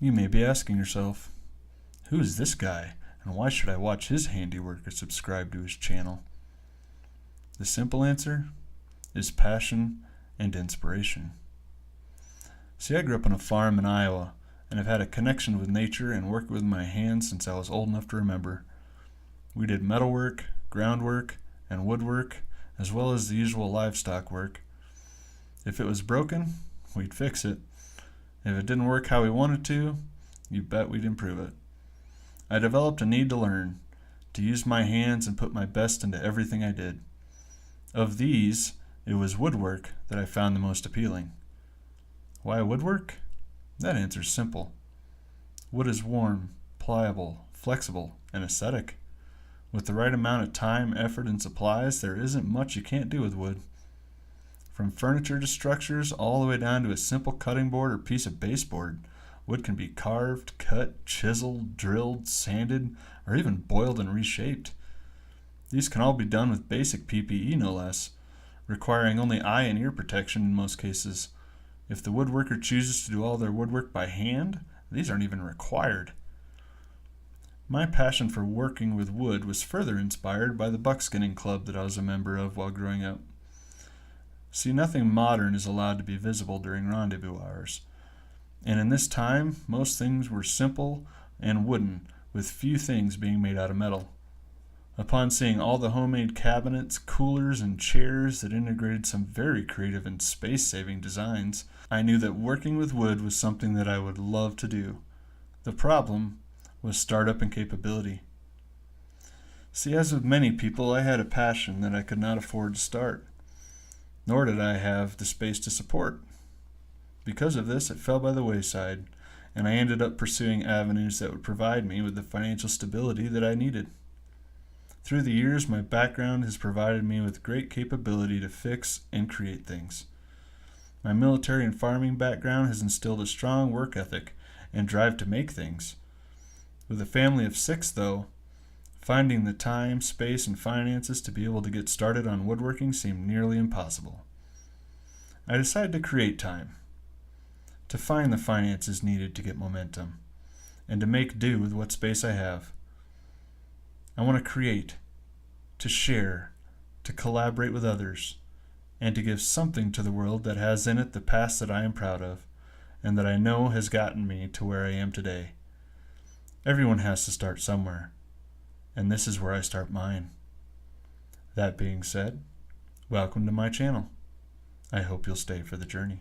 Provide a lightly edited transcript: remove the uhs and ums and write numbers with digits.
You may be asking yourself, who is this guy, and why should I watch his handiwork or subscribe to his channel? The simple answer is passion and inspiration. See, I grew up on a farm in Iowa, and have had a connection with nature and worked with my hands since I was old enough to remember. We did metalwork, groundwork, and woodwork, as well as the usual livestock work. If it was broken, we'd fix it. If it didn't work how we wanted to, you bet we'd improve it. I developed a need to learn, to use my hands and put my best into everything I did. Of these, it was woodwork that I found the most appealing. Why woodwork? That answer's simple. Wood is warm, pliable, flexible, and aesthetic. With the right amount of time, effort, and supplies, there isn't much you can't do with wood. From furniture to structures, all the way down to a simple cutting board or piece of baseboard, wood can be carved, cut, chiseled, drilled, sanded, or even boiled and reshaped. These can all be done with basic PPE, no less, requiring only eye and ear protection in most cases. If the woodworker chooses to do all their woodwork by hand, these aren't even required. My passion for working with wood was further inspired by the buckskinning club that I was a member of while growing up. See, nothing modern is allowed to be visible during rendezvous hours. And in this time, most things were simple and wooden, with few things being made out of metal. Upon seeing all the homemade cabinets, coolers, and chairs that integrated some very creative and space-saving designs, I knew that working with wood was something that I would love to do. The problem was startup and capability. See, as with many people, I had a passion that I could not afford to start, nor did I have the space to support. Because of this, it fell by the wayside, and I ended up pursuing avenues that would provide me with the financial stability that I needed. Through the years, my background has provided me with great capability to fix and create things. My military and farming background has instilled a strong work ethic and drive to make things. With a family of 6, though, finding the time, space, and finances to be able to get started on woodworking seemed nearly impossible. I decided to create time, to find the finances needed to get momentum, and to make do with what space I have. I want to create, to share, to collaborate with others, and to give something to the world that has in it the past that I am proud of, and that I know has gotten me to where I am today. Everyone has to start somewhere, and this is where I start mine. That being said, welcome to my channel. I hope you'll stay for the journey.